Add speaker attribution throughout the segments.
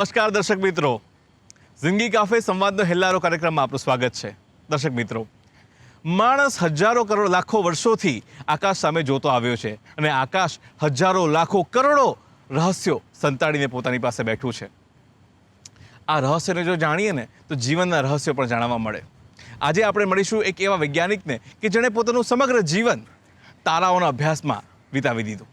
Speaker 1: નમસ્કાર દર્શક મિત્રો, જિંદગી કાફે સંવાદનો હેલ્લારો કાર્યક્રમમાં આપનું સ્વાગત છે. દર્શક મિત્રો, માણસ હજારો કરોડ લાખો વર્ષોથી આકાશ સામે જોતો આવ્યો છે અને આકાશ હજારો લાખો કરોડો રહસ્યો સંતાડીને પોતાની પાસે બેઠું છે. આ રહસ્યને જો જાણીએ ને તો જીવનના રહસ્યો પણ જાણવા મળે. આજે આપણે મળીશું એક એવા વૈજ્ઞાનિકને કે જેણે પોતાનું સમગ્ર જીવન તારાઓના અભ્યાસમાં વિતાવી દીધું.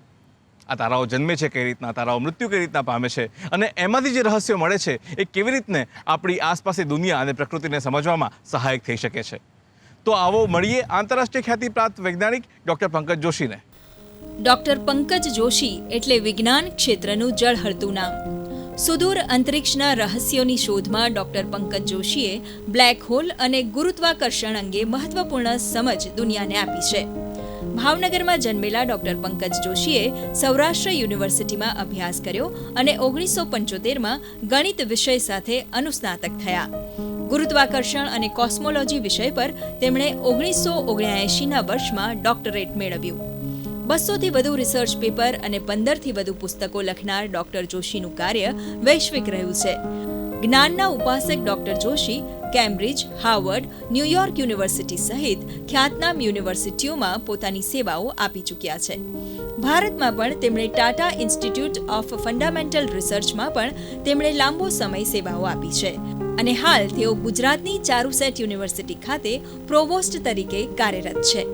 Speaker 1: આ તારાઓ જન્મે છે કઈ રીતના, તારાઓ મૃત્યુ કઈ રીતના પામે છે અને એમાંથી જે રહસ્યો મળે છે એ કેવી રીતને આપણી આસપાસની દુનિયા અને પ્રકૃતિને સમજવામાં સહાયક થઈ શકે છે. તો આવો મળીએ આંતરરાષ્ટ્રીય ખ્યાતિ પ્રાપ્ત વૈજ્ઞાનિક ડૉક્ટર પંકજ જોશીને.
Speaker 2: ડૉક્ટર પંકજ જોશી એટલે વિજ્ઞાન ક્ષેત્રનું ઝળહળતું નામ. સુદૂર અંતરિક્ષના રહસ્યોની શોધમાં ડૉક્ટર પંકજ જોશીએ બ્લેક હોલ અને ગુરુત્વાકર્ષણ અંગે મહત્વપૂર્ણ સમજ દુનિયાને આપી છે. ભાવનગરમાં જન્મેલા ડૉક્ટર પંકજ જોશીએ સૌરાષ્ટ્ર યુનિવર્સિટીમાં અભ્યાસ કર્યો અને 1975માં ગણિત વિષય સાથે અનુસ્નાતક થયા. ગુરુત્વાકર્ષણ અને કોસ્મોલોજી વિષય પર તેમણે 1979ના વર્ષમાં ડોક્ટરેટ મેળવ્યું. 200થી વધુ રિસર્ચ પેપર અને 15થી વધુ પુસ્તકો લખનાર ડૉક્ટર જોશીનું કાર્ય વૈશ્વિક રહ્યું છે. જ્ઞાનના ઉપાસક doctor Joshi Cambridge, Harvard, New York university સહિત ખ્યાતનામ યુનિવર્સિટીઓમાં પોતાની સેવાઓ આપી ચૂક્યા છે. ભારતમાં પણ તેમણે ટાટા ઇન્સ્ટિટ્યૂટ ઓફ ફંડામેન્ટલ રિસર્ચમાં પણ તેમણે લાંબો સમય સેવાઓ આપી છે અને હાલ તેઓ ગુજરાતની ચારુસેટ યુનિવર્સિટી ખાતે પ્રોવોસ્ટ તરીકે કાર્યરત છે.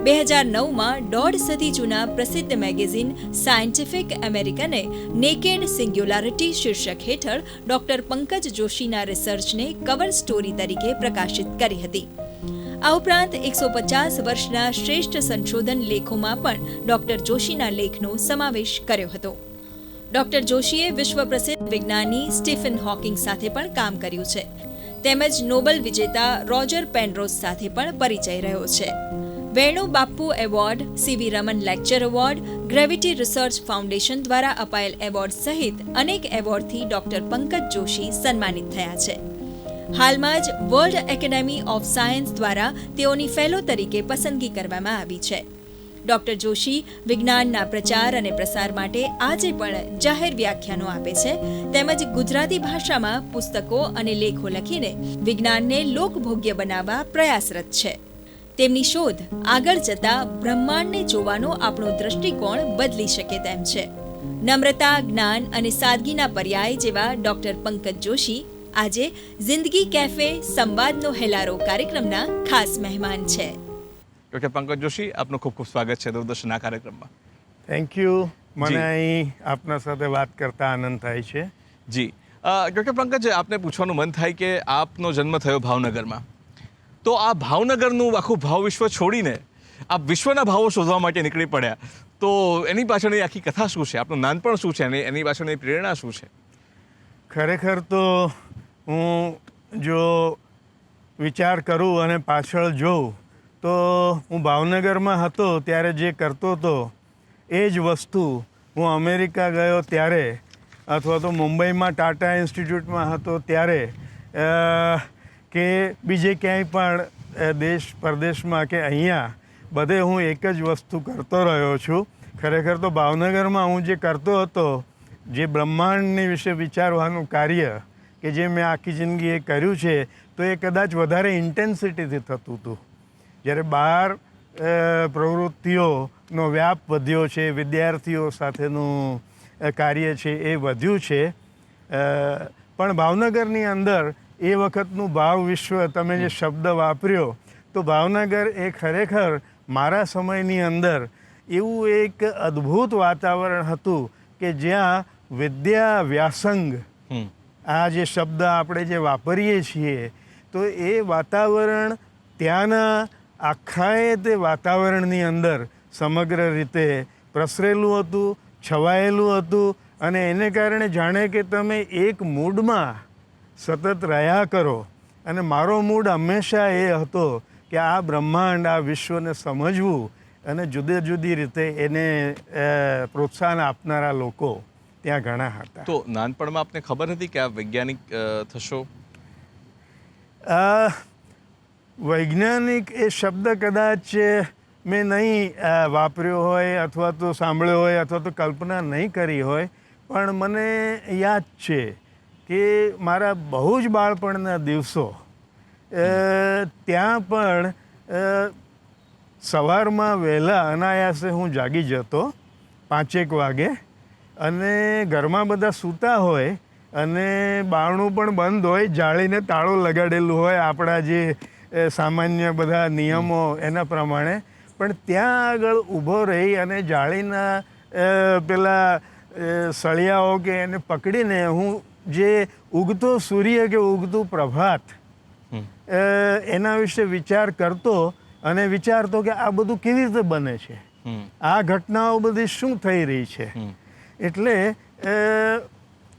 Speaker 2: 2009માં 1.5 સદી જૂના પ્રસિદ્ધ મેગેઝિન સાયન્ટિફિક અમેરિકને નેકેડ સિંગ્યુલારિટી શીર્ષક હેઠળ ડૉક્ટર પંકજ જોશીના રિસર્ચને કવર સ્ટોરી તરીકે પ્રકાશિત કરી હતી. આ ઉપરાંત 150 વર્ષના શ્રેષ્ઠ સંશોધન લેખોમાં પણ ડૉક્ટર જોશીના લેખનો સમાવેશ કર્યો હતો. ડૉક્ટર જોશીએ વિશ્વ પ્રસિદ્ધ વિજ્ઞાની સ્ટીફન હોકિંગ સાથે પણ કામ કર્યું છે તેમજ નોબેલ વિજેતા રોજર પેનરોઝ સાથે પણ પરિચય રહ્યો છે. Venu Bapu award, CV Raman lecture award, gravity research foundation દ્વારા અપાયેલ એવોર્ડ સહિત અનેક એવોર્ડથી ડૉક્ટર પંકજ જોશી સન્માનિત થયા છે. હાલમાં જ વર્લ્ડ એકેડેમી ઓફ સાયન્સ દ્વારા તેઓની ફેલો તરીકે પસંદગી કરવામાં આવી છે. ડૉક્ટર જોશી વિજ્ઞાનના પ્રચાર અને પ્રસાર માટે આજે પણ જાહેર વ્યાખ્યાનો આપે છે તેમજ ગુજરાતી ભાષામાં પુસ્તકો અને લેખો લખીને વિજ્ઞાનને લોકભોગ્ય બનાવવા પ્રયાસરત છે. તેમની શોધ આગળ જતા બ્રહ્માંડને જોવાનો આપણો દૃષ્ટિકોણ બદલી શકે તેમ છે. નમ્રતા, જ્ઞાન અને સાદગીના પર્યાય જેવા ડૉક્ટર પંકજ જોશી આજે જિંદગી કેફે સંવાદનો હેલારો કાર્યક્રમના ખાસ મહેમાન છે.
Speaker 1: ડૉક્ટર પંકજ જોશી, આપનું ખૂબ ખૂબ સ્વાગત છે દૂરદર્શનના કાર્યક્રમમાં.
Speaker 3: Thank you. મને અહીં આપના સાથે વાત કરતા આનંદ થાય છે.
Speaker 1: જી ડૉક્ટર પંકજ, આપને પૂછવાનું મન થાય કે આપનો જન્મ થયો ભાવનગરમાં, તો આ ભાવનગરનું આખું ભાવ વિશ્વ છોડીને આપ વિશ્વના ભાવો શોધવા માટે નીકળી પડ્યા, તો એની પાછળની આખી કથા શું છે? આપનું નાનપણ શું છે અને એની પાછળની પ્રેરણા શું છે?
Speaker 3: ખરેખર તો હું જો વિચાર કરું અને પાછળ જોઉં તો હું ભાવનગરમાં હતો ત્યારે જે કરતો હતો એ જ વસ્તુ હું અમેરિકા ગયો ત્યારે અથવા તો મુંબઈમાં ટાટા ઇન્સ્ટિટ્યૂટમાં હતો ત્યારે કે બીજે ક્યાંય પણ દેશ પરદેશમાં કે અહીંયા બધે હું એક જ વસ્તુ કરતો રહ્યો છું. ખરેખર તો ભાવનગરમાં હું જે કરતો હતો, જે બ્રહ્માંડની વિશે વિચારવાનું કાર્ય કે જે મેં આખી જિંદગી એ કર્યું છે, તો એ કદાચ વધારે ઇન્ટેન્સિટીથી થતું હતું. જ્યારે બહાર પ્રવૃત્તિઓનો વ્યાપ વધ્યો છે, વિદ્યાર્થીઓ સાથેનું કાર્ય છે એ વધ્યું છે, પણ ભાવનગરની અંદર એ વખતનું ભાવ વિશ્વ, તમે જે શબ્દ વાપર્યો, તો ભાવનગર એ ખરેખર મારા સમયની અંદર એવું એક અદ્ભુત વાતાવરણ હતું કે જ્યાં વિદ્યા વ્યાસંગ, આ જે શબ્દ આપણે જે વાપરીએ છીએ, તો એ વાતાવરણ ત્યાંના આખાએ તે વાતાવરણની અંદર સમગ્ર રીતે પ્રસરેલું હતું, છવાયેલું હતું અને એને કારણે જાણે કે તમે એક મૂડમાં સતત રહ્યા કરો. અને મારો મૂડ હંમેશા એ હતો કે આ બ્રહ્માંડ, આ વિશ્વને સમજવું અને જુદી જુદી રીતે એને પ્રોત્સાહન આપનારા લોકો ત્યાં ઘણા હતા.
Speaker 1: તો નાનપણમાં આપને ખબર હતી કે આ વૈજ્ઞાનિક થશો?
Speaker 3: વૈજ્ઞાનિક એ શબ્દ કદાચ મેં નહીં વાપર્યો હોય અથવા તો સાંભળ્યો હોય અથવા તો કલ્પના નહીં કરી હોય, પણ મને યાદ છે કે મારા બહુ જ બાળપણના દિવસો ત્યાં પણ સવારમાં વહેલા અનાયાસે હું જાગી જતો 5-1 વાગે, અને ઘરમાં બધા સૂતા હોય અને બારણું પણ બંધ હોય, જાળીને તાળું લગાડેલું હોય આપણા જે સામાન્ય બધા નિયમો એના પ્રમાણે, પણ ત્યાં આગળ ઊભો રહી અને જાળીના પેલા સળિયાઓ કે એને પકડીને હું જે ઉગતો સૂર્ય કે ઉગતું પ્રભાત એના વિશે વિચાર કરતો અને વિચારતો કે આ બધું કેવી રીતે બને છે, આ ઘટનાઓ બધી શું થઈ રહી છે. એટલે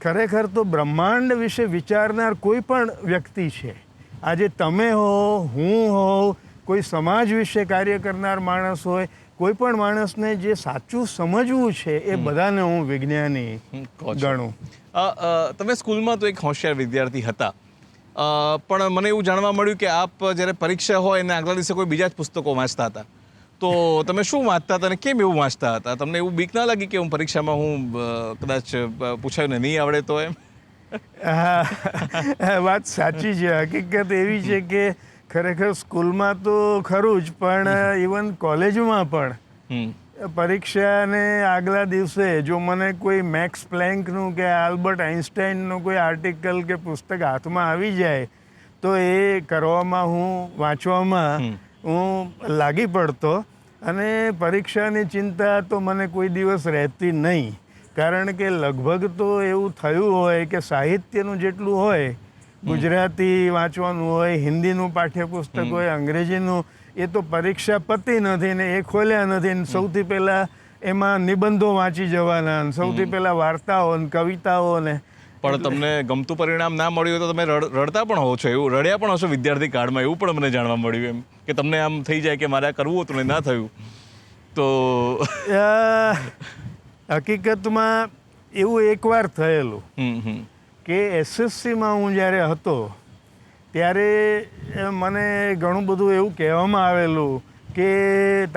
Speaker 3: ખરેખર તો બ્રહ્માંડ વિશે વિચારનાર કોઈ પણ વ્યક્તિ છે, આજે તમે હો, હું હોઉં, કોઈ સમાજ વિશે કાર્ય કરનાર માણસ હોય, કોઈ પણ માણસને જે સાચું સમજવું છે એ બધાને હું વિજ્ઞાની ગણું.
Speaker 1: તમે સ્કૂલમાં તો એક હોશિયાર વિદ્યાર્થી હતા, પણ મને એવું જાણવા મળ્યું કે આપ જ્યારે પરીક્ષા હોય અને આગલા દિવસે કોઈ બીજા જ પુસ્તકો વાંચતા હતા. તો તમે શું વાંચતા હતા અને કેમ એવું વાંચતા હતા? તમને એવું બીક ના લાગી કે હું પરીક્ષામાં હું કદાચ પૂછાયું ને નહીં આવડે તો એમ?
Speaker 3: હા, વાત સાચી છે. હકીકત એવી છે કે ખરેખર સ્કૂલમાં તો ખરું જ, પણ ઇવન કોલેજમાં પણ પરીક્ષાને આગલા દિવસે જો મને કોઈ મેક્સ પ્લેન્કનું કે આલ્બર્ટ આઇન્સ્ટાઈનનું કોઈ આર્ટિકલ કે પુસ્તક હાથમાં આવી જાય તો એ કરવામાં, હું વાંચવામાં હું લાગી પડતો, અને પરીક્ષાની ચિંતા તો મને કોઈ દિવસ રહેતી નહીં. કારણ કે લગભગ તો એવું થયું હોય કે સાહિત્યનું જેટલું હોય, ગુજરાતી વાંચવાનું હોય, હિન્દીનું પાઠ્યપુસ્તક હોય, અંગ્રેજીનું, એ તો પરીક્ષા પતી નથી ને એ ખોલ્યા નથી ને સૌથી પહેલાં એમાં નિબંધો વાંચી જવાના, સૌથી પહેલાં વાર્તાઓ ને કવિતાઓ ને.
Speaker 1: પણ તમને ગમતું પરિણામ ના મળ્યું તો તમે રડતા પણ હો છો, એવું રડ્યા પણ હશો વિદ્યાર્થી કાળમાં, એવું પણ મને જાણવા મળ્યું એમ કે તમને આમ થઈ જાય કે મારે આ કરવું હતું ને ના થયું તો?
Speaker 3: હકીકતમાં એવું એકવાર થયેલું કે SSCમાં હું જ્યારે હતો ત્યારે મને ઘણું બધું એવું કહેવામાં આવેલું કે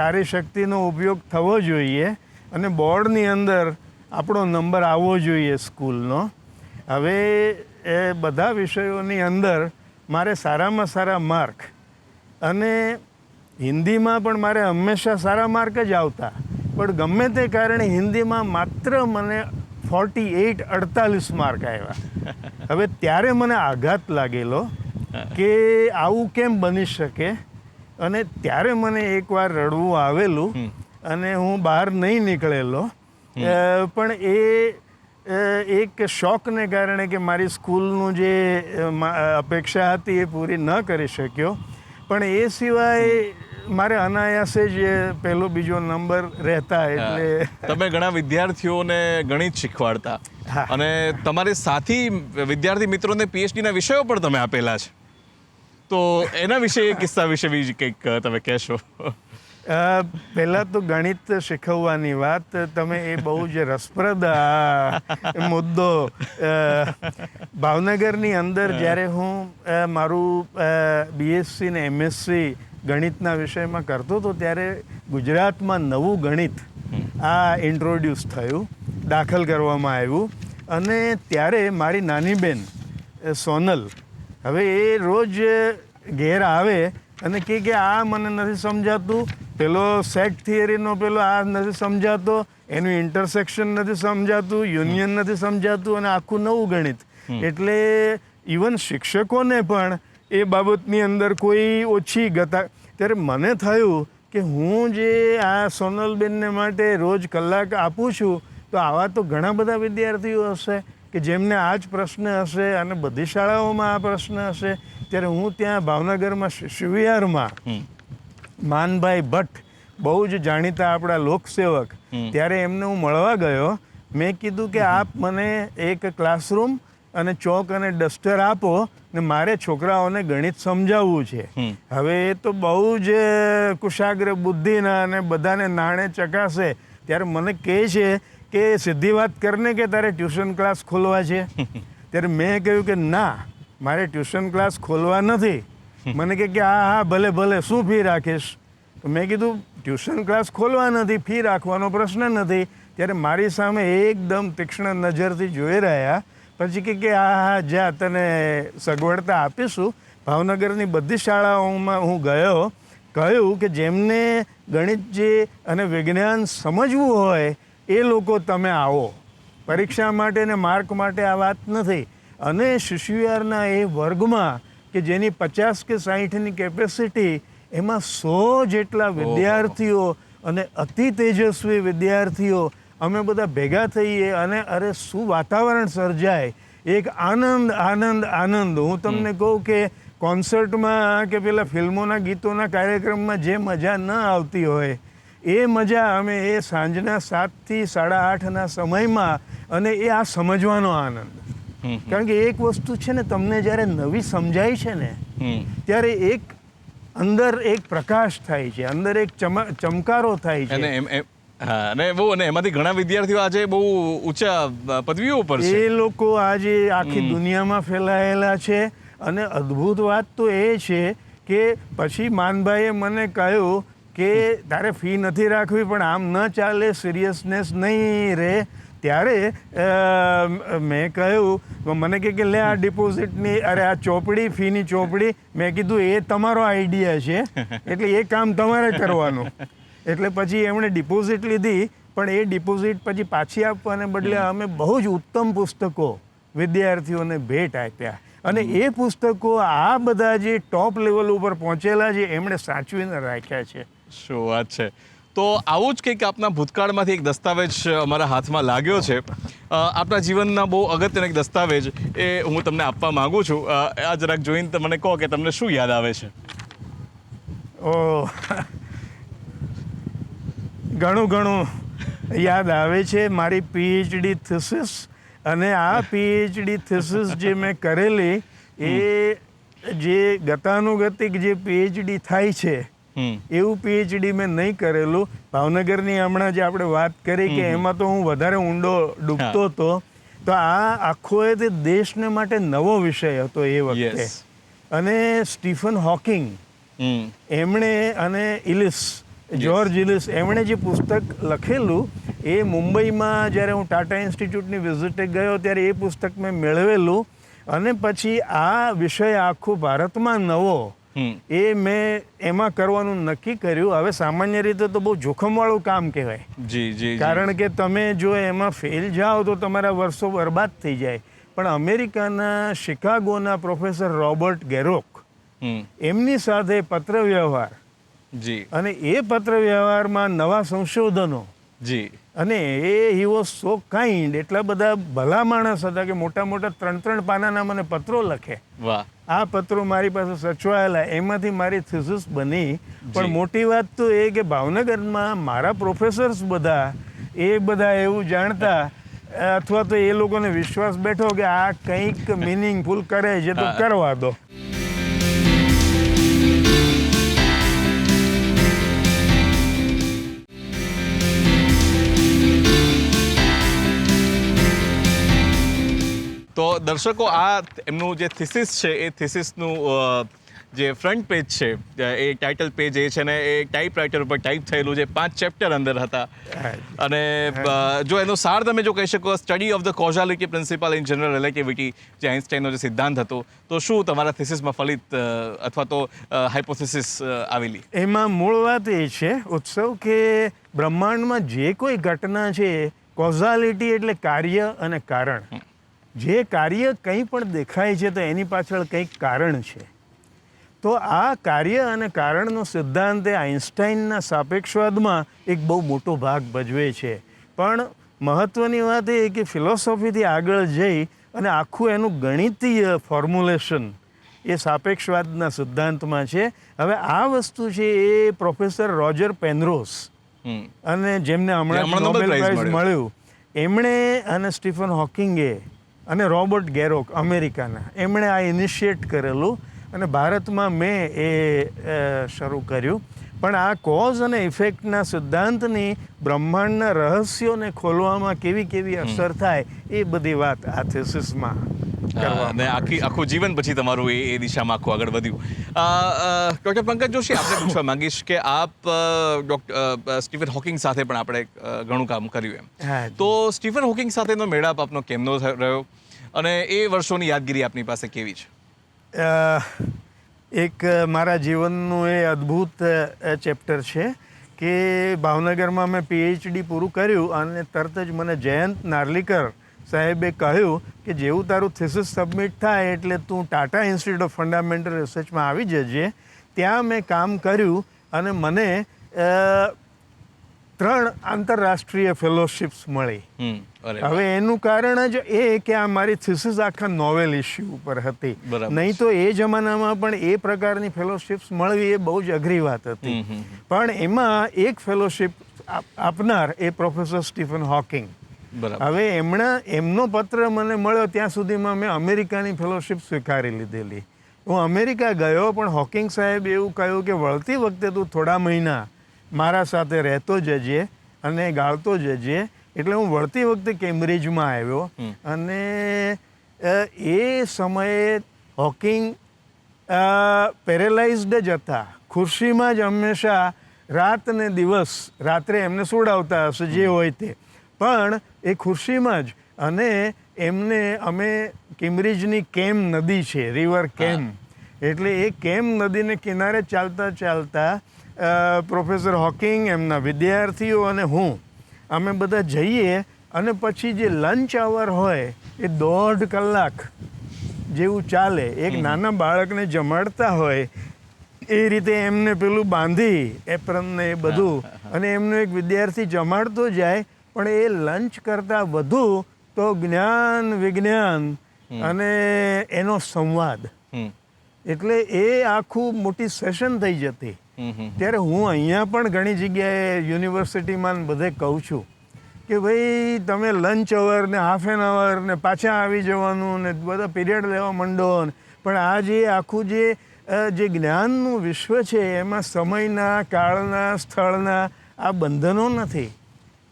Speaker 3: તારી શક્તિનો ઉપયોગ થવો જોઈએ અને બોર્ડની અંદર આપણો નંબર આવવો જોઈએ સ્કૂલનો. હવે એ બધા વિષયોની અંદર મારે સારામાં સારા માર્ક, અને હિન્દીમાં પણ મારે હંમેશા સારા માર્ક જ આવતા, પણ ગમે તે કારણે હિન્દીમાં માત્ર મને 48 માર્ક આવ્યા. હવે ત્યારે મને આઘાત લાગેલો કે આવું કેમ બની શકે, અને ત્યારે મને એકવાર રડવું આવેલું અને હું બહાર નહીં નીકળેલો. પણ એ એક શોકને કારણે કે મારી સ્કૂલનું જે અપેક્ષા હતી એ પૂરી ન કરી શક્યો, પણ એ સિવાય મારે અનાયાસે જ પહેલો બીજો નંબર રહેતા. એટલે
Speaker 1: તમે ઘણા વિદ્યાર્થીઓને ગણિત શીખવાડતા અને તમારે સાથી વિદ્યાર્થી મિત્રોને PhDના વિષયો પણ તમે આપેલા છે, તો એના વિશે, કિસ્સા વિશે બીજી કંઈક તમે કહેશો?
Speaker 3: પહેલાં તો ગણિત શીખવવાની વાત, તમે એ બહુ જ રસપ્રદ મુદ્દો. ભાવનગરની અંદર જ્યારે હું મારું BSc ને MSc ગણિતના વિષયમાં કરતો હતો ત્યારે ગુજરાતમાં નવું ગણિત આ ઇન્ટ્રોડ્યુસ થયું, દાખલ કરવામાં આવ્યું, અને ત્યારે મારી નાની બેન સોનલ, હવે એ રોજ ઘેર આવે અને કે આ મને નથી સમજાતું, પેલો સેટ થિયરીનો પેલો આ નથી સમજાતો, એનું ઇન્ટરસેક્શન નથી સમજાતું, યુનિયન નથી સમજાતું, અને આખું નવું ગણિત. એટલે ઇવન શિક્ષકોને પણ એ બાબતની અંદર કોઈ ઓછી ગતા. ત્યારે મને થયું કે હું જે આ સોનલબેનને માટે રોજ કલાક આપું છું, તો આવા તો ઘણા બધા વિદ્યાર્થીઓ હશે કે જેમને આ જ પ્રશ્ન હશે, અને બધી શાળાઓમાં આ પ્રશ્ન હશે. ત્યારે હું ત્યાં ભાવનગરમાં શિવિયારમાં માનભાઈ ભટ્ટ, બહુ જ જાણીતા આપણા લોકસેવક, ત્યારે એમને હું મળવા ગયો. મેં કીધું કે આપ મને એક ક્લાસરૂમ અને ચોક અને ડસ્ટર આપો ને મારે છોકરાઓને ગણિત સમજાવવું છે. હવે એ તો બહુ જ કુશાગ્ર બુદ્ધિના અને બધાને નાણે ચકાસે. ત્યારે મને કહે છે કે સીધી વાત કરને કે તારે ટ્યુશન ક્લાસ ખોલવા છે. ત્યારે મેં કહ્યું કે ના, મારે ટ્યુશન ક્લાસ ખોલવા નથી. મને કે હા ભલે ભલે, શું ફી રાખીશ? તો મેં કીધું ટ્યુશન ક્લાસ ખોલવા નથી, ફી રાખવાનો પ્રશ્ન નથી. ત્યારે મારી સામે એકદમ તીક્ષ્ણ નજરથી જોઈ રહ્યા. પછી કે આ જા તને સગવડતા આપીશું. ભાવનગરની બધી શાળાઓમાં હું ગયો, કહ્યું કે જેમને ગણિત જે અને વિજ્ઞાન સમજવું હોય એ લોકો તમે આવો. પરીક્ષા માટે ને માર્ક માટે આ વાત નથી. અને શિશુવિહારના એ વર્ગમાં કે જેની 50 કે 60ની કેપેસિટી, એમાં 100 જેટલા વિદ્યાર્થીઓ અને અતિ તેજસ્વી વિદ્યાર્થીઓ, અમે બધા ભેગા થઈએ અને અરે શું વાતાવરણ સર્જાય, એક આનંદ આનંદ આનંદ. હું તમને કહું કે કોન્સર્ટમાં કે પેલા ફિલ્મોના ગીતોના કાર્યક્રમમાં જે મજા ન આવતી હોય એ મજા અમે એ સાંજના 7 થી 8:30ના સમયમાં, અને એ આ સમજવાનો આનંદ. કારણ કે એક વસ્તુ છે ને, તમને જ્યારે નવી સમજાય છે ને ત્યારે એક અંદર એક પ્રકાશ થાય છે, અંદર એક ચમકારો થાય છે.
Speaker 1: અને એમાંથી ઘણા વિદ્યાર્થીઓ આજે બહુ ઊંચા પદવીઓ પર છે.
Speaker 3: એ લોકો આજે આખી દુનિયામાં ફેલાયેલા છે. અને અદ્ભુત વાત તો એ છે કે પછી માનભાઈએ મને કહ્યું કે તારે ફી નથી રાખવી, પણ આમ ન ચાલે, સિરિયસનેસ નહીં રહે. ત્યારે મેં કહ્યું, મને કે લે આ ડિપોઝિટની, અરે આ ચોપડી, ફીની ચોપડી. મેં કીધું એ તમારો આઈડિયા છે, એટલે એ કામ તમારે કરવાનું. એટલે પછી એમણે ડિપોઝિટ લીધી, પણ એ ડિપોઝિટ પછી પાછી આપવાને બદલે અમે બહુ જ ઉત્તમ પુસ્તકો વિદ્યાર્થીઓને ભેટ આપ્યા. અને એ પુસ્તકો આ બધા જે ટોપ લેવલ ઉપર પહોંચેલા છે એમણે સાચવીને રાખ્યા છે.
Speaker 1: શું વાત છે. તો આવું જ કંઈક આપના ભૂતકાળમાંથી એક દસ્તાવેજ અમારા હાથમાં લાગ્યો છે. આપણા જીવનના બહુ અગત્યનો એક દસ્તાવેજ એ હું તમને આપવા માંગુ છું. આ જરાક જોઈને મને કહો કે તમને શું યાદ આવે છે.
Speaker 3: ઘણું યાદ આવે છે. મારી પીએચડી થીસિસ, અને આ પીએચડી થીસિસ જે મેં કરેલી એ જે ગતાનુગતિક જે પીએચડી થાય છે એવું પીએચડી મેં નહીં કરેલું. ભાવનગરની હમણાં જે આપણે વાત કરી કે એમાં તો હું વધારે ઊંડો ડૂબતો હતો. તો આ આખો એ તે દેશને માટે નવો વિષય હતો એ વખતે. અને સ્ટીફન હોકિંગ એમણે, અને જ્યોર્જ ઇલિસ, એમણે જે પુસ્તક લખેલું એ મુંબઈમાં જ્યારે હું ટાટા ઇન્સ્ટિટ્યૂટની વિઝિટે ગયો ત્યારે એ પુસ્તક મેં મેળવેલું. અને પછી આ વિષય આખો ભારતમાં નવો એ મેં એમાં કરવાનું નક્કી કર્યું. હવે સામાન્ય રીતે તો બહુ જોખમવાળું કામ કહેવાય. કારણ કે તમે જો એમાં ફેલ જાઓ તો તમારા વર્ષો બરબાદ થઈ જાય. પણ અમેરિકાના શિકાગોના પ્રોફેસર રોબર્ટ ગેરોક, એમની સાથે પત્ર વ્યવહાર, અને એ પત્ર વ્યવહારમાં નવા સંશોધનો, અને હી વોઝ સો કાઇન્ડ. એટલા બધા ભલા માણસ હતા કે મોટા મોટા 3-3 પાનાના મને પત્રો લખે. આ પત્રો મારી પાસે સચવાયેલા, એમાંથી મારી થીસિસ બની. પણ મોટી વાત તો એ કે ભાવનગરમાં મારા પ્રોફેસર્સ બધા એવું જાણતા, અથવા તો એ લોકોને વિશ્વાસ બેઠો કે આ કંઈક મિનિંગફુલ કરે છે તો કરવા દો.
Speaker 1: તો દર્શકો, આ એમનું જે થીસિસ છે એ થીસિસનું જે ફ્રન્ટ પેજ છે એ ટાઇટલ પેજ એ છે ને એ ટાઈપરાઇટર ઉપર ટાઈપ થયેલું છે. 5 ચેપ્ટર અંદર હતા. અને જો એનો સાર તમે જો કહી શકો, study of the causality principle in general relativity, જે આઇન્સ્ટાઈનનો જે સિદ્ધાંત હતો, તો શું તમારા થીસિસમાં ફલિત અથવા તો હાઇપોથેસિસ આવેલી?
Speaker 3: એમાં મૂળ વાત એ છે ઉત્સવ કે બ્રહ્માંડમાં જે કોઈ ઘટના છે, કોઝાલિટી એટલે કાર્ય અને કારણ. જે કાર્ય કંઈ પણ દેખાય છે તો એની પાછળ કંઈક કારણ છે. તો આ કાર્ય અને કારણનો સિદ્ધાંત એ આઇન્સ્ટાઈનના સાપેક્ષવાદમાં એક બહુ મોટો ભાગ ભજવે છે. પણ મહત્ત્વની વાત એ કે ફિલોસોફીથી આગળ જઈ અને આખું એનું ગણિતીય ફોર્મ્યુલેશન એ સાપેક્ષવાદના સિદ્ધાંતમાં છે. હવે આ વસ્તુ છે એ પ્રોફેસર રોજર પેનરોસ, અને જેમને હમણાં નોબેલ પ્રાઇઝ મળ્યું, એમણે, અને સ્ટીફન હોકિંગે, અને રોબર્ટ ગેરોક અમેરિકાના, એમણે આ ઇનિશિએટ કરેલું. અને ભારતમાં મેં એ શરૂ કર્યું. પણ આ કોઝ અને ઇફેક્ટના સિદ્ધાંતની બ્રહ્માંડના રહસ્યોને ખોલવામાં કેવી અસર થાય એ બધી વાત આ થીસિસમાં કરવામાં
Speaker 1: અને આખું જીવન પછી તમારું એ દિશામાં આખું આગળ વધ્યું. ડૉક્ટર પંકજ જોશી, આપને પૂછવા માંગીશ કે આપ સ્ટીફન હોકિંગ સાથે પણ આપણે ઘણું કામ કર્યું એમ,
Speaker 3: હા.
Speaker 1: તો સ્ટીફન હોકિંગ સાથેનો મેળાપ આપનો કેમનો રહ્યો અને એ વર્ષોની યાદગીરી આપની પાસે કેવી છે?
Speaker 3: એક મારા જીવનનું એ અદ્ભુત ચેપ્ટર છે કે ભાવનગરમાં મેં PhD પૂરું કર્યું અને તરત જ મને જયંત નાર્લીકર સાહેબે કહ્યું કે જેવું તારું થીસિસ સબમિટ થાય એટલે તું ટાટા ઇન્સ્ટિટ્યૂટ ઓફ ફંડામેન્ટલ રિસર્ચમાં આવી જજે. ત્યાં મેં કામ કર્યું અને મને 3 આંતરરાષ્ટ્રીય ફેલોશિપ્સ મળી. હવે એનું કારણ જ એ કે આ મારી થીસિસ આખા નોવેલ ઇસ્યુ ઉપર હતી.
Speaker 1: બરાબર.
Speaker 3: નહીં તો એ જમાનામાં પણ એ પ્રકારની ફેલોશિપ્સ મળવી એ બહુ જ અઘરી વાત હતી. પણ એમાં એક ફેલોશિપ આપનાર એ પ્રોફેસર સ્ટીફન હોકિંગ.
Speaker 1: બરાબર.
Speaker 3: હવે એમનો પત્ર મને મળ્યો ત્યાં સુધીમાં મેં અમેરિકાની ફેલોશિપ સ્વીકારી લીધેલી. હું અમેરિકા ગયો પણ હોકિંગ સાહેબ એવું કહ્યું કે વળતી વખતે તું થોડા મહિના મારા સાથે રહેતો જજે અને ગાળતો જજે. એટલે હું વળતી વખતે કેમ્બ્રિજમાં આવ્યો અને એ સમયે હોકિંગ પેરેલાઇઝડ જ હતા. ખુરશીમાં જ હંમેશા રાત ને દિવસ, રાત્રે એમને સુડાવતા હશે જે હોય તે, પણ એ ખુરશીમાં જ. અને એમને અમે કેમ્બ્રિજની કેમ નદી છે, રિવર કેમ, એટલે એ કેમ નદીને કિનારે ચાલતા ચાલતા પ્રોફેસર હોકિંગ, એમના વિદ્યાર્થીઓ અને હું અમે બધા જઈએ અને પછી જે લંચ અવર હોય એ 1.5 કલાક જેવું ચાલે. એક નાના બાળકને જમાડતા હોય એ રીતે એમને પેલું બાંધી એપ્રન ને એ બધું, અને એમનો એક વિદ્યાર્થી જમાડતો જાય. પણ એ લંચ કરતાં વધુ તો જ્ઞાન વિજ્ઞાન અને એનો સંવાદ, એટલે એ આખું મોટી સેશન થઈ જતી. ત્યારે હું અહીંયા પણ ઘણી જગ્યાએ યુનિવર્સિટીમાં બધે કહું છું કે ભાઈ તમે લંચ અવર ને હાફ એન અવર ને પાછા આવી જવાનું ને બધા પીરિયડ લેવા માંડો. પણ આ જે આખું જે જ્ઞાનનું વિશ્વ છે એમાં સમયના, કાળના, સ્થળના આ બંધનો નથી.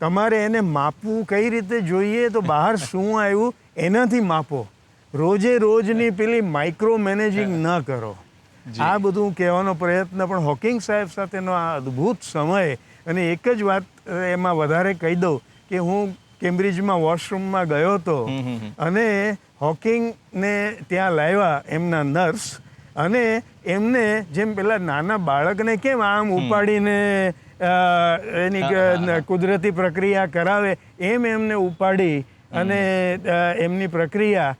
Speaker 3: તમારે એને માપવું કઈ રીતે જોઈએ તો બહાર શું આવ્યું એનાથી માપો. રોજની પેલી માઇક્રો મેનેજિંગ ન કરો. આ બધું કહેવાનો પ્રયત્ન. પણ હોકિંગ સાહેબ સાથેનો આ અદ્ભુત સમય. અને એક જ વાત એમાં વધારે કહી દઉં કે હું કેમ્બ્રિજમાં વોશરૂમમાં ગયો હતો અને હોકિંગને ત્યાં લાવ્યા એમના નર્સ, અને એમને જેમ પેલા નાના બાળકને કેમ આમ ઉપાડીને એની કુદરતી પ્રક્રિયા કરાવે એમ એમને ઉપાડી અને એમની પ્રક્રિયા.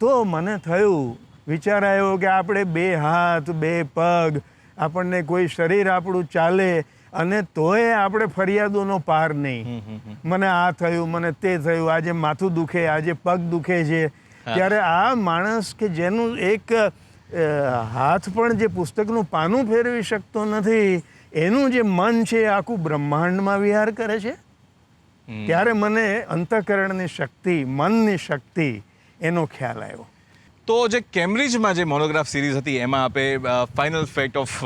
Speaker 3: તો મને થયું, વિચાર આવ્યો કે આપણે 2 હાથ 2 પગ, આપણને કોઈ શરીર આપણું ચાલે અને તોય આપણે ફરિયાદોનો પાર નહીં. મને આ થયું, મને તે થયું, આજે માથું દુખે, આજે પગ દુખે છે. ત્યારે આ માણસ કે જેનું એક હાથ પણ જે પુસ્તકનું પાનું ફેરવી શકતો નથી, એનું જે મન છે આખું બ્રહ્માંડમાં વિહાર કરે છે. ત્યારે મને અંતઃકરણની શક્તિ, મનની શક્તિ એનો ખ્યાલ આવ્યો.
Speaker 1: તો જે કેમ્બ્રિજમાં જે મોનોગ્રાફ સિરીઝ હતી એમાં આપે final fact of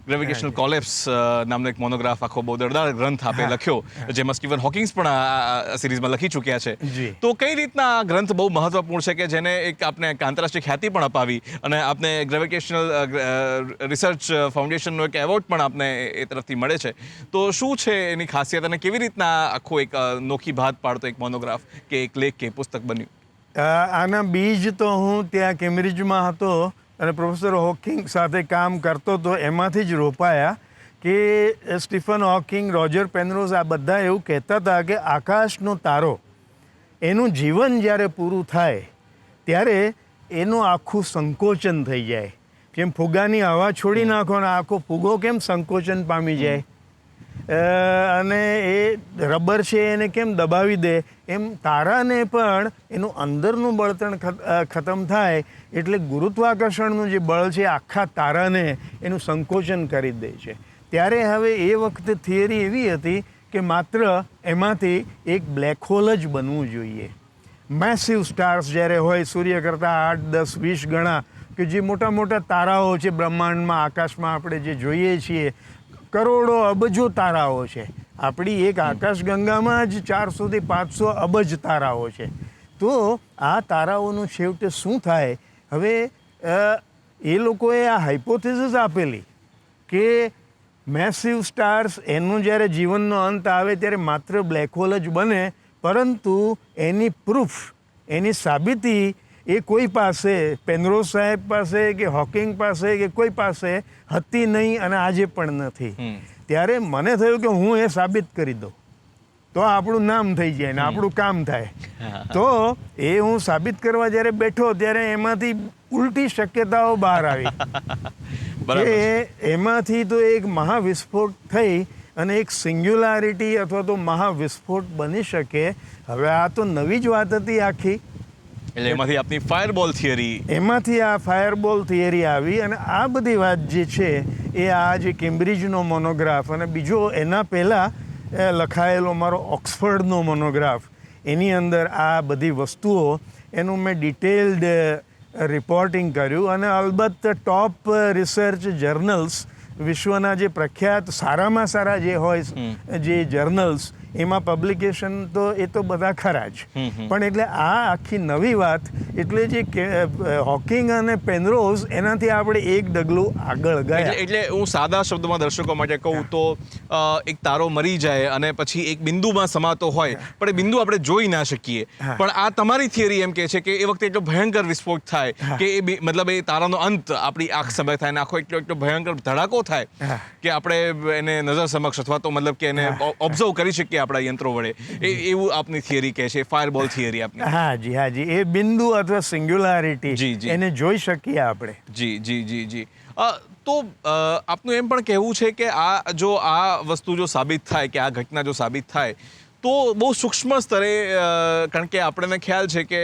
Speaker 1: gravitational collapse નામનો એક મોનોગ્રાફ, આખો બહુ દરદાર ગ્રંથ આપે લખ્યો, જેમાં સ્ટીફન હોકિંગ્સ પણ આ સિરીઝમાં લખી ચૂક્યા છે. તો કઈ રીતના આ ગ્રંથ બહુ મહત્વપૂર્ણ છે કે જેને એક આપને આંતરરાષ્ટ્રીય ખ્યાતિ પણ અપાવી અને આપને ગ્રેવિટેશનલ રિસર્ચ ફાઉન્ડેશનનો એક એવોર્ડ પણ આપને એ તરફથી મળે છે. તો શું છે એની ખાસિયત અને કેવી રીતના આખું એક નોખી ભાત પાડતો એક મોનોગ્રાફ કે એક લેખ કે પુસ્તક બન્યું?
Speaker 3: આના બીજ તો હું ત્યાં કેમ્બ્રિજમાં હતો અને પ્રોફેસર હોકિંગ સાથે કામ કરતો હતો, એમાંથી જ રોપાયા કે સ્ટીફન હોકિંગ, રોજર પેનરોઝ આ બધા એવું કહેતા હતા કે આકાશનો તારો એનું જીવન જ્યારે પૂરું થાય ત્યારે એનું આખું સંકોચન થઈ જાય. જેમ ફુગાની હવા છોડી નાખો ને આખો ફુગો કેમ સંકોચન પામી જાય અને એ રબર છે એને કેમ દબાવી દે, એમ તારાને પણ એનું અંદરનું બળતણ ખતમ થાય એટલે ગુરુત્વાકર્ષણનું જે બળ છે આખા તારાને એનું સંકોચન કરી દે છે. ત્યારે હવે એ વખતે થિયરી એવી હતી કે માત્ર એમાંથી એક બ્લેક હોલ જ બનવું જોઈએ. મેસિવ સ્ટાર્સ જ્યારે હોય, સૂર્ય કરતાં 8, 10, 20 ગણા, કે જે મોટા મોટા તારાઓ છે બ્રહ્માંડમાં, આકાશમાં આપણે જે જોઈએ છીએ, કરોડો અબજો તારાઓ છે. આપણી એક આકાશગંગામાં જ 400 થી 500 અબજ તારાઓ છે. તો આ તારાઓનું છેવટે શું થાય? હવે એ લોકોએ આ હાઇપોથેસિસ આપેલી કે મેસિવ સ્ટાર્સ એનું જ્યારે જીવનનો અંત આવે ત્યારે માત્ર બ્લેક હોલ જ બને, પરંતુ એની પ્રૂફ, એની સાબિતી એ કોઈ પાસે, પેનરોઝ સાહેબ પાસે કે હોકિંગ પાસે કે કોઈ પાસે હતી નહીં અને આજે પણ નથી. ત્યારે મને થયું કે હું એ સાબિત કરી દઉં તો આપણું નામ થઈ જાય ને આપણું કામ થાય. તો એ હું સાબિત કરવા જ્યારે બેઠો ત્યારે એમાંથી ઉલટી શક્યતાઓ બહાર આવી કે એમાંથી તો એક મહાવિસ્ફોટ થઈ અને એક સિંગ્યુલારિટી અથવા તો મહાવિસ્ફોટ બની શકે. હવે આ તો નવી જ વાત હતી આખી.
Speaker 1: એટલે એમાંથી આપની ફાયરબોલ થિયરી,
Speaker 3: એમાંથી આ ફાયરબોલ થિયરી આવી. અને આ બધી વાત જે છે એ આ જે કેમ્બ્રિજનો મોનોગ્રાફ અને બીજો એના પહેલાં લખાયેલો મારો ઓક્સફર્ડનો મોનોગ્રાફ, એની અંદર આ બધી વસ્તુઓ એનું મેં ડિટેલ્ડ રિપોર્ટિંગ કર્યું. અને અલબત્ત ટોપ રિસર્ચ જર્નલ્સ, વિશ્વના જે પ્રખ્યાત સારામાં સારા જે હોય જે જર્નલ્સ, એમાં પબ્લિકેશન તો એ તો બધા ખરા જ. પણ એટલે આ આખી નવી વાત, એટલે જે હોકિંગ અને પેનરોઝ, એનાથી આપણે એક ડગલું આગળ ગયા.
Speaker 1: એટલે હું સાદા શબ્દોમાં દર્શકો માટે કહું તો એક તારો મરી જાય અને પછી એક બિંદુમાં સમાતો હોય, પણ એ બિંદુ આપણે જોઈ ના શકીએ. પણ આ તમારી થિયરી એમ કહે છે કે એ વખતે એટલો ભયંકર વિસ્ફોટ થાય કે એ મતલબ એ તારાનો અંત આપણી આંખ સમય થાય ને આખો એટલો ભયંકર ધડાકો થાય કે આપણે એને નજર સમક્ષ અથવા તો મતલબ કે એને ઓબ્ઝર્વ કરી શકીએ આપણા યંત્રો વડે. એવું આપની થિયરી કહે છે, ફાયરબોલ થિયરી આપની.
Speaker 3: હાજી, એ બિંદુ અથવા સિંગ્યુલારિટી એને જોઈ શકીએ આપણે.
Speaker 1: જી. તો આપનું એમ પણ કહેવું છે કે આ વસ્તુ જો સાબિત થાય, કે આ ઘટના જો સાબિત થાય, તો બહુ સૂક્ષ્મ સ્તરે, કારણ કે આપણને ખ્યાલ છે કે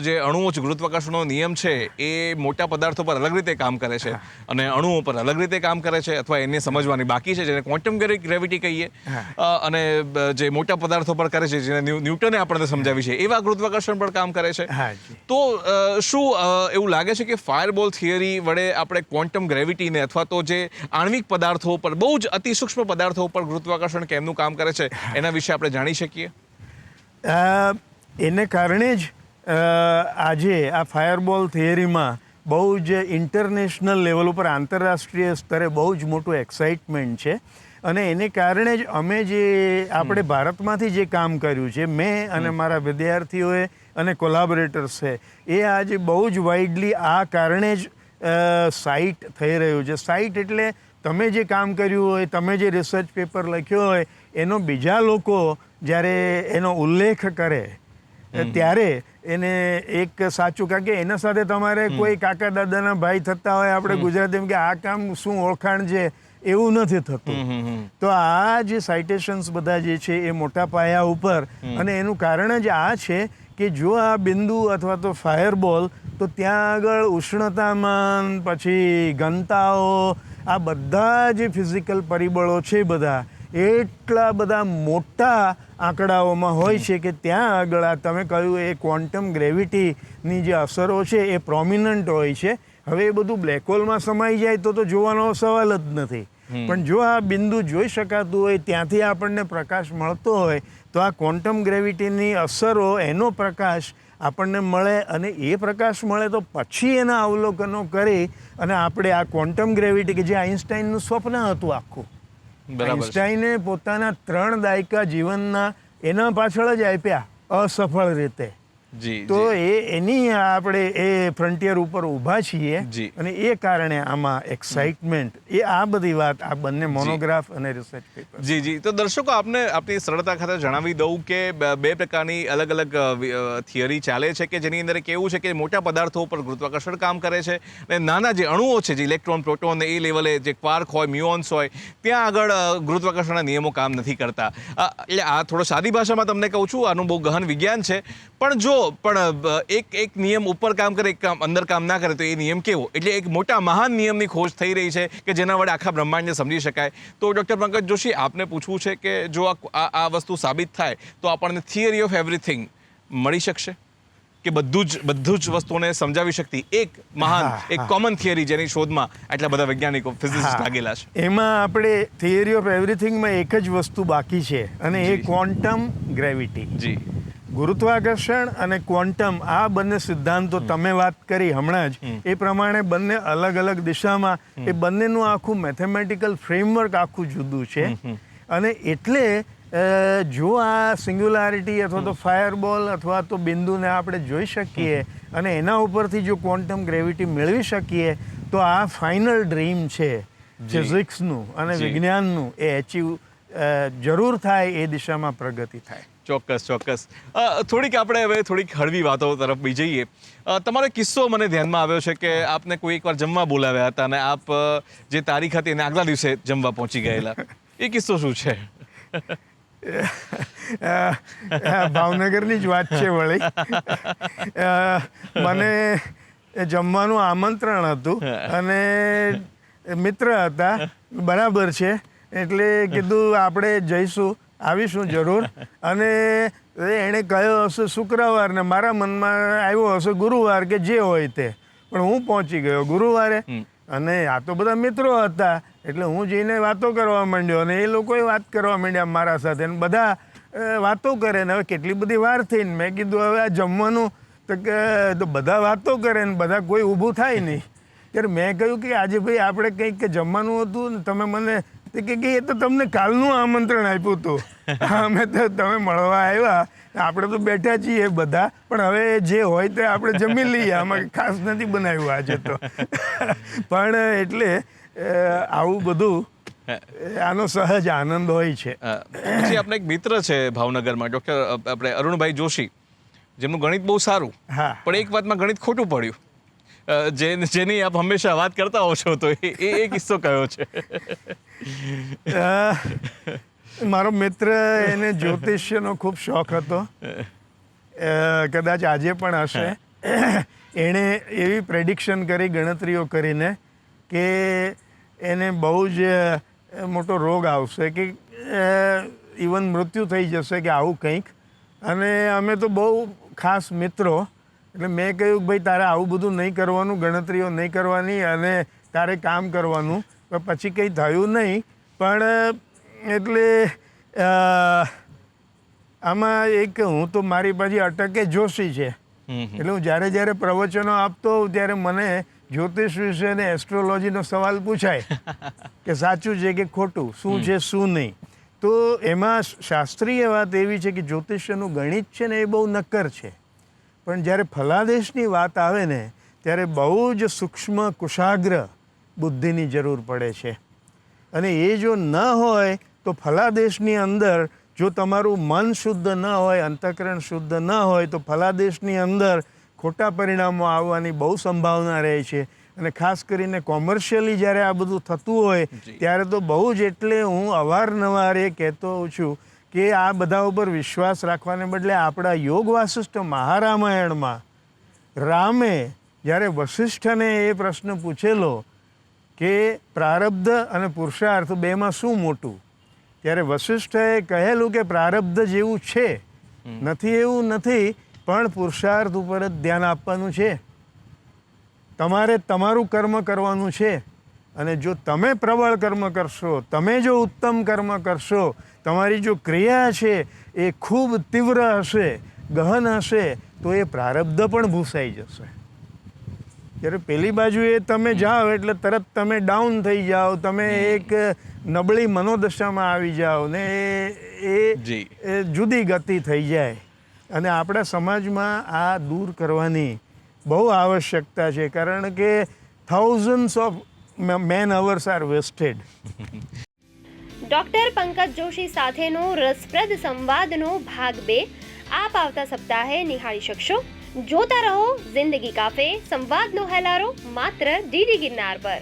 Speaker 1: જે અણુઓ છે, ગુરુત્વાકર્ષણનો નિયમ છે એ મોટા પદાર્થો પર અલગ રીતે કામ કરે છે અને અણુઓ પર અલગ રીતે કામ કરે છે, અથવા એને સમજવાની બાકી છે, જેને ક્વોન્ટમ ગ્રેવિટી કહીએ. અને જે મોટા પદાર્થો પર કરે છે, જેને ન્યૂટને આપણને સમજાવી છે, એવા ગુરુત્વાકર્ષણ પર કામ કરે છે. તો શું એવું લાગે છે કે ફાયરબોલ થિયરી વડે આપણે ક્વોન્ટમ ગ્રેવિટીને અથવા તો જે આણ્વિક પદાર્થો પર, બહુ જ અતિ સૂક્ષ્મ પદાર્થો પર ગુરુત્વાકર્ષણ કેમનું કામ કરે છે એના વિશે આપણે જાણી શકીએ?
Speaker 3: એને કારણે જ આજે આ ફાયરબોલ થિયરીમાં બહુ જ ઇન્ટરનેશનલ લેવલ ઉપર, આંતરરાષ્ટ્રીય સ્તરે બહુ જ મોટું એક્સાઇટમેન્ટ છે. અને એને કારણે જ અમે જે આપણે ભારતમાંથી જે કામ કર્યું છે, મેં અને મારા વિદ્યાર્થીઓએ અને કોલાબોરેટર્સ છે, એ આજે બહુ જ વાઇડલી આ કારણે જ સાઇટ થઈ રહ્યું છે. સાઇટ એટલે તમે જે કામ કર્યું હોય, તમે જે રિસર્ચ પેપર લખ્યો હોય, એનો બીજા લોકો જ્યારે એનો ઉલ્લેખ કરે ત્યારે એને એક સાચું, કારણ કે એના સાથે તમારે કોઈ કાકા દાદાના ભાઈ થતા હોય, આપણે ગુજરાતીમાં કે આ કામ શું ઓળખાણ છે, એવું નથી થતું. તો આ જે સાઇટેશન્સ બધા જે છે એ મોટા પાયા ઉપર, અને એનું કારણ જ આ છે કે જો આ બિંદુ અથવા તો ફાયરબોલ, તો ત્યાં આગળ ઉષ્ણતામાન, પછી ઘનતાઓ, આ બધા જે ફિઝિકલ પરિબળો છે બધા એટલા બધા મોટા આંકડાઓમાં હોય છે કે ત્યાં આગળ આ તમે કહ્યું એ ક્વોન્ટમ ગ્રેવિટીની જે અસરો છે એ પ્રોમિનન્ટ હોય છે. હવે એ બધું બ્લેક હોલમાં સમાઈ જાય તો જોવાનો સવાલ જ નથી. પણ જો આ બિંદુ જોઈ શકાતું હોય, ત્યાંથી આપણને પ્રકાશ મળતો હોય, તો આ ક્વોન્ટમ ગ્રેવિટીની અસરો, એનો પ્રકાશ આપણને મળે. અને એ પ્રકાશ મળે તો પછી એના અવલોકનો કરી અને આપણે આ ક્વોન્ટમ ગ્રેવિટી, કે જે આઈન્સ્ટાઈનનું સ્વપ્ન હતું આખું, આઈન્સ્ટાઈને પોતાના 3 દાયકા જીવનના એના પાછળ જ આપ્યા અસફળ રીતે. તો એની આપણે એ ફ્રન્ટિયર ઉપર ઊભા છીએ અને એ કારણે આમાં એક્સાઇટમેન્ટ, એ આ બધી વાત, આ બંને મોનોગ્રાફ અને રિસર્ચ પેપર.
Speaker 1: જી. તો દર્શકો, આપની સરળતા ખાતે જણાવી દઉં કે 2 પ્રકારની અલગ અલગ થિયરી ચાલે છે, કે જેની અંદર કેવું છે કે મોટા પદાર્થો ઉપર ગુરુત્વાકર્ષણ કામ કરે છે અને નાના જે અણુઓ છે, જે ઇલેક્ટ્રોન, પ્રોટોન, એ લેવલે જે ક્વાર્ક હોય, મ્યુઓન્સ હોય, ત્યાં આગળ ગુરુત્વાકર્ષણના નિયમો કામ નથી કરતા. એટલે આ થોડો સાદી ભાષામાં તમને કહું છું, આનું બહુ ગહન વિજ્ઞાન છે. પણ એક નિયમ ઉપર કામ કરે, એક અંદર કામ ના કરે, તો એ નિયમ કેવો? એટલે એક મોટા મહાન નિયમની ખોજ થઈ રહી છે કે જેના વડે આખા બ્રહ્માંડને સમજી શકાય. તો ડૉક્ટર પંકજ જોશી, આપને પૂછવું છે કે જો આ વસ્તુ સાબિત થાય તો આપણને થિયરી ઓફ એવરીથિંગ મળી શકશે, કે બધું જ વસ્તુઓને સમજાવી શકતી એક મહાન, એક કોમન થિયરી જેની શોધમાં આટલા બધા વૈજ્ઞાનિકો, ફિઝિસિસ્ટ લાગેલા છે?
Speaker 3: એમાં આપણે થિયરી ઓફ એવરીથિંગમાં એક જ વસ્તુ બાકી છે, અને એ ક્વોન્ટમ ગ્રેવિટી. ગુરુત્વાકર્ષણ અને ક્વોન્ટમ આ બંને સિદ્ધાંતો તમે વાત કરી હમણાં જ એ પ્રમાણે બંને અલગ અલગ દિશામાં એ બંનેનું આખું મેથેમેટિકલ ફ્રેમવર્ક આખું જુદું છે. અને એટલે જો આ સિંગ્યુલારિટી અથવા તો ફાયરબોલ અથવા તો બિંદુને આપણે જોઈ શકીએ અને એના ઉપરથી જો ક્વોન્ટમ ગ્રેવિટી મેળવી શકીએ તો આ ફાઇનલ ડ્રીમ છે ફિઝિક્સનું અને વિજ્ઞાનનું એ એચીવ જરૂર થાય, એ દિશામાં પ્રગતિ થાય.
Speaker 1: ચોક્કસ ચોક્કસ. થોડીક આપણે હવે થોડીક હળવી વાતો તરફ બી જઈએ. તમારો કિસ્સો મને ધ્યાનમાં આવ્યો છે કે આપને કોઈ એકવાર જમવા બોલાવ્યા હતા અને આપ જે તારીખ હતી એને આગલા દિવસે જમવા પહોંચી ગયેલા. એ કિસ્સો શું છે?
Speaker 3: ભાવનગરની જ વાત છે વળી. મને જમવાનું આમંત્રણ હતું અને મિત્ર હતા, બરાબર છે, એટલે કીધું આપણે જઈશું, આવીશું જરૂર. અને એણે કહ્યું હશે શુક્રવાર ને મારા મનમાં આવ્યો હશે ગુરુવાર કે જે હોય તે, પણ હું પહોંચી ગયો ગુરુવારે. અને આ તો બધા મિત્રો હતા એટલે હું જઈને વાતો કરવા માંડ્યો અને એ લોકોએ વાત કરવા માંડ્યા મારા સાથે અને બધા વાતો કરે ને હવે કેટલી બધી વાર થઈને મેં કીધું હવે આ જમવાનું તો બધા વાતો કરે ને બધા કોઈ ઊભું થાય નહીં. ત્યારે મેં કહ્યું કે આજે ભાઈ આપણે કંઈક જમવાનું હતું ને તમે મને કે એ તો તમને કાલનું આમંત્રણ આપ્યું હતું, અમે તો તમે મળવા આવ્યા, આપણે તો બેઠા છીએ બધા, પણ હવે જે હોય તે આપણે જમી લઈએ, આમાં ખાસ નથી બનાવ્યું આજે તો. પણ એટલે આવું બધું આનો સહજ આનંદ હોય છે.
Speaker 1: પછી આપણે એક મિત્ર છે ભાવનગરમાં, ડૉક્ટર આપણે અરુણભાઈ જોશી, જેમનું ગણિત બહુ સારું, પણ એક વાતમાં ગણિત ખોટું પડ્યું, જેની આપ હંમેશા વાત કરતા હો છો, તો એ કિસ્સો કયો છે?
Speaker 3: મારો મિત્ર, એને જ્યોતિષ્યનો ખૂબ શોખ હતો, કદાચ આજે પણ હશે. એણે એવી પ્રેડિક્શન કરી ગણતરીઓ કરીને કે એને બહુ જ મોટો રોગ આવશે, કે ઇવન મૃત્યુ થઈ જશે કે આવું કંઈક. અને અમે તો બહુ ખાસ મિત્રો, એટલે મેં કહ્યું ભાઈ તારે આવું બધું નહીં કરવાનું, ગણતરીઓ નહીં કરવાની અને તારે કામ કરવાનું. પછી કંઈ થયું નહીં, પણ એટલે આમાં એક હું તો મારી પાછી અટકે જોશી છે, એટલે હું જ્યારે પ્રવચનો આપતો હોઉં ત્યારે મને જ્યોતિષ વિશે અને એસ્ટ્રોલોજીનો સવાલ પૂછાય કે સાચું છે કે ખોટું, શું છે શું નહીં. તો એમાં શાસ્ત્રીય વાત એવી છે કે જ્યોતિષ્યનું ગણિત છે ને એ બહુ નક્કર છે, પણ જ્યારે ફલાદેશની વાત આવે ને ત્યારે બહુ જ સૂક્ષ્મ કુશાગ્ર બુદ્ધિની જરૂર પડે છે. અને એ જો ન હોય તો ફલાદેશની અંદર જો તમારું મન શુદ્ધ ન હોય, અંતઃકરણ શુદ્ધ ન હોય, તો ફલાદેશની અંદર ખોટા પરિણામો આવવાની બહુ સંભાવના રહે છે. અને ખાસ કરીને કોમર્શિયલી જ્યારે આ બધું થતું હોય ત્યારે તો બહુ જ, એટલે હું અવારનવાર એ કહેતો હોઉં છું કે આ બધા ઉપર વિશ્વાસ રાખવાને બદલે આપણા યોગ વાસિષ્ઠ મહારામાયણમાં રામે જ્યારે વસિષ્ઠને એ પ્રશ્ન પૂછેલો કે પ્રારબ્ધ અને પુરુષાર્થ બેમાં શું મોટું, ત્યારે વસિષ્ઠએ કહેલું કે પ્રારબ્ધ જેવું છે નથી એવું નથી, પણ પુરુષાર્થ ઉપર જ ધ્યાન આપવાનું છે. તમારે તમારું કર્મ કરવાનું છે. અને જો તમે પ્રબળ કર્મ કરશો, તમે જો ઉત્તમ કર્મ કરશો, તમારી જો ક્રિયા છે એ ખૂબ તીવ્ર હશે, ગહન હશે, તો એ પ્રારબ્ધ પણ ભૂસાઈ જશે. જ્યારે પેલી બાજુએ તમે જાઓ એટલે તરત તમે ડાઉન થઈ જાઓ, તમે એક નબળી મનોદશામાં આવી જાઓ ને એ જુદી ગતિ થઈ જાય. અને આપણા સમાજમાં આ દૂર કરવાની બહુ આવશ્યકતા છે, કારણ કે thousands of man hours are wasted.
Speaker 4: Doctor Pankaj Joshi સાથેનો રસપ્રદ સંવાદનો ભાગ 2 આપ આવતા સપ્તાહે નિહાળી શકશો. જોતા રહો જિંદગી કાફે, સંવાદનો હેલારો, માત્ર ડીડી ગિરનાર પર.